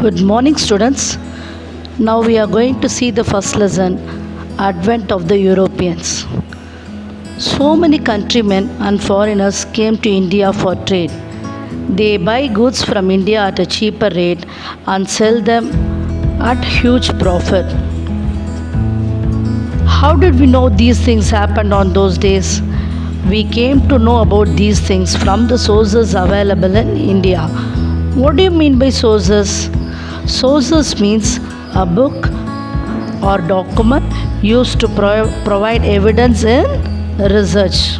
Good morning, students. Now we are going to see the first lesson, Advent of the Europeans. So many countrymen and foreigners came to India for trade. They buy goods from India at a cheaper rate and sell them at huge profit. How did we know these things happened on those days? We came to know about these things from the sources available in India. What do you mean by sources? Sources means a book or document used to provide evidence in research.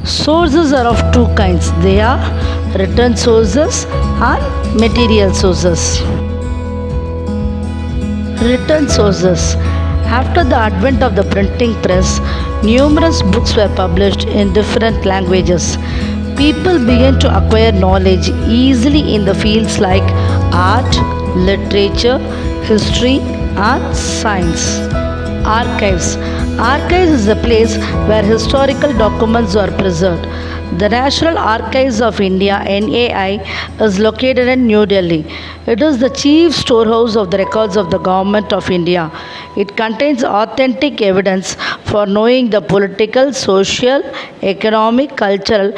Sources are of two kinds. They are written sources and material sources. Written sources. After the advent of the printing press, numerous books were published in different languages. People began to acquire knowledge easily in the fields like art, literature, history, and science. Archives. Archives is a place where historical documents are preserved. The National Archives of India (NAI) is located in New Delhi. It is the chief storehouse of the records of the Government of India. It contains authentic evidence for knowing the political, social, economic, cultural,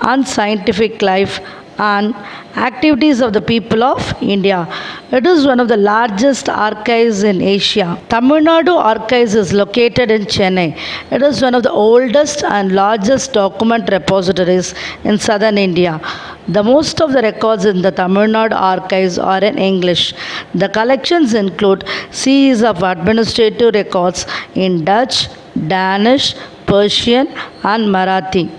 and scientific life and activities of the people of India. It is one of the largest archives in Asia. Tamil Nadu Archives is located in Chennai. It is one of the oldest and largest document repositories in southern India. The most of the records in the Tamil Nadu archives are in English. The collections include series of administrative records in Dutch, Danish, Persian, and Marathi.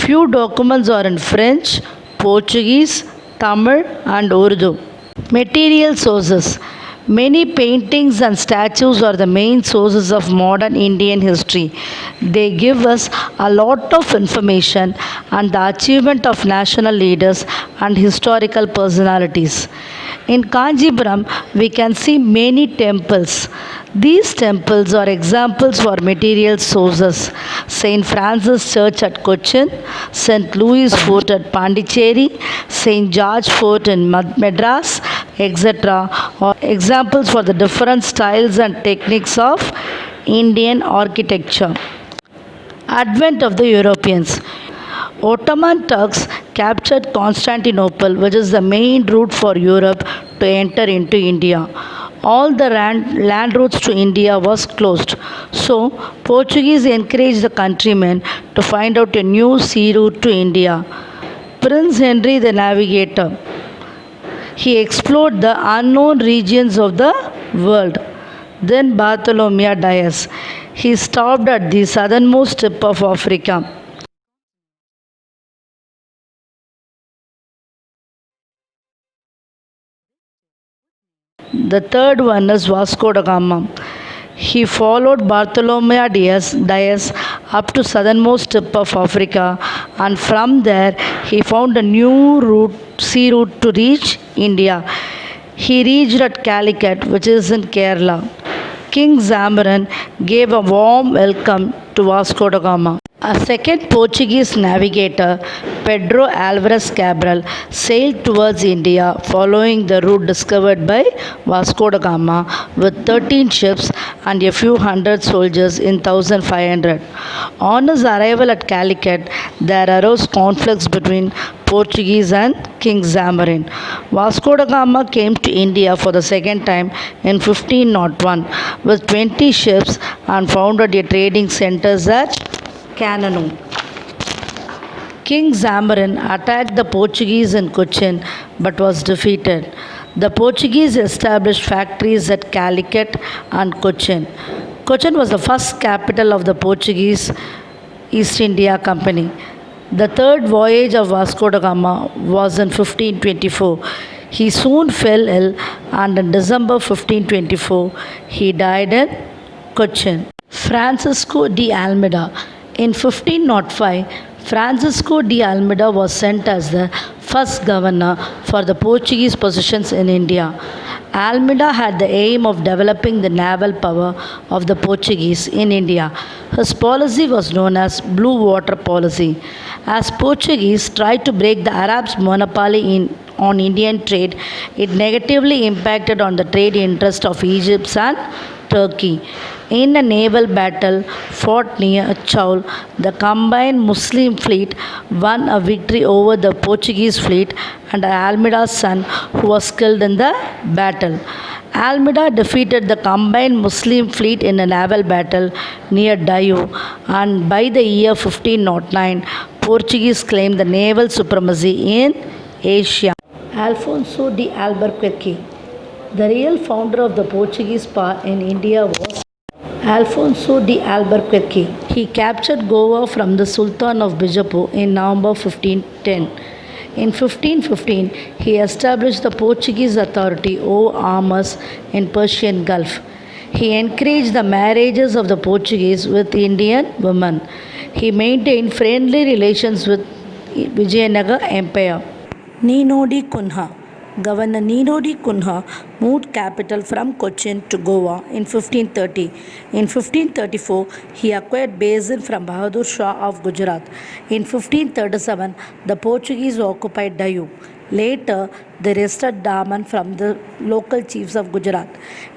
Few documents are in French, Portuguese, Tamil, and Urdu. Material sources. Many paintings and statues are the main sources of modern Indian history. They give us a lot of information and the achievement of national leaders and historical personalities. In Kanjipuram, we can see many temples. These temples are examples for material sources. St. Francis Church at Cochin, St. Louis Fort at Pondicherry, St. George Fort in Madras, etc. are examples for the different styles and techniques of Indian architecture. Advent of the Europeans. Ottoman Turks captured Constantinople, which is the main route for Europe to enter into India. All the land routes to India was closed. So, Portuguese encouraged the countrymen to find out a new sea route to India. Prince Henry the Navigator. He explored the unknown regions of the world. Then Bartholomew Dias. He stopped at the southernmost tip of Africa. The third one is Vasco da Gama. He followed Bartholomew Dias up to southernmost tip of Africa, and from there he found a new sea route to reach India. He reached at Calicut, which is in Kerala. King Zamarin gave a warm welcome to Vasco da Gama. A second Portuguese navigator, Pedro Alvares Cabral, sailed towards India following the route discovered by Vasco da Gama with 13 ships and a few hundred soldiers in 1500. On his arrival at Calicut, there arose conflicts between Portuguese and King Zamarin. Vasco da Gama came to India for the second time in 1501 with 20 ships and founded a trading centers at Canano. King Zamarin attacked the Portuguese in Cochin but was defeated. The Portuguese established factories at Calicut and Cochin. Cochin was the first capital of the Portuguese East India Company. The third voyage of Vasco da Gama was in 1524. He soon fell ill and in December 1524 he died in Cochin. Francisco de Almeida. In 1505, Francisco de Almeida was sent as the first governor for the Portuguese possessions in India. Almeida had the aim of developing the naval power of the Portuguese in India. His policy was known as Blue Water Policy. As Portuguese tried to break the Arabs' monopoly on Indian trade, it negatively impacted on the trade interest of Egypt and Turkey. In a naval battle fought near Chaul, the combined Muslim fleet won a victory over the Portuguese fleet and Almeida's son, who was killed in the battle. Almeida defeated the combined Muslim fleet in a naval battle near Dayu, and by the year 1509, Portuguese claimed the naval supremacy in Asia. Alfonso de Albuquerque. The real founder of the Portuguese power in India was Alfonso de Albuquerque. He captured Goa from the Sultan of Bijapur in November 1510. In 1515, he established the Portuguese authority over arms in Persian Gulf. He encouraged the marriages of the Portuguese with Indian women. He maintained friendly relations with Vijayanagar Empire. Nino de Cunha. Governor Nino de Cunha moved capital from Cochin to Goa in 1530. In 1534, he acquired Basin from Bahadur Shah of Gujarat. In 1537, the Portuguese occupied Dayu. Later, they wrested Daman from the local chiefs of Gujarat.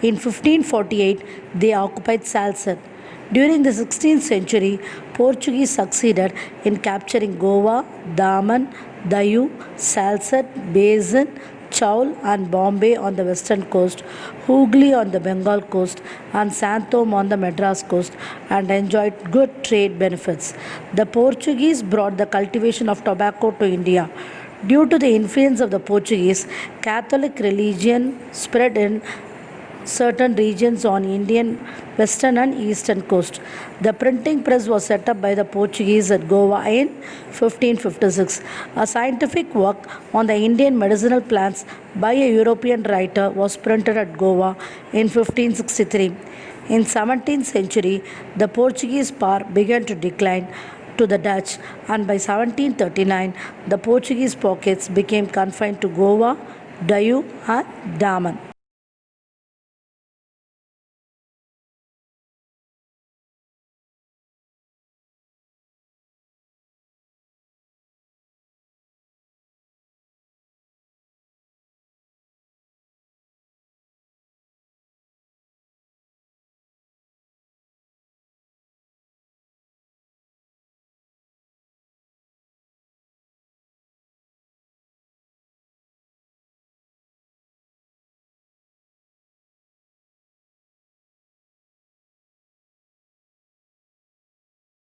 In 1548, they occupied Salsette. During the 16th century, Portuguese succeeded in capturing Goa, Daman, Dayu, Salsette, Basin, Chaul and Bombay on the western coast, Hooghly on the Bengal coast, and Santhome on the Madras coast, and enjoyed good trade benefits. The Portuguese brought the cultivation of tobacco to India. Due to the influence of the Portuguese, Catholic religion spread in certain regions on Indian western and eastern coast. The printing press was set up by the Portuguese at Goa in 1556. A scientific work on the Indian medicinal plants by a European writer was printed at Goa in 1563. In 17th century, the Portuguese power began to decline to the Dutch, and by 1739, the Portuguese pockets became confined to Goa, Dayu and Daman.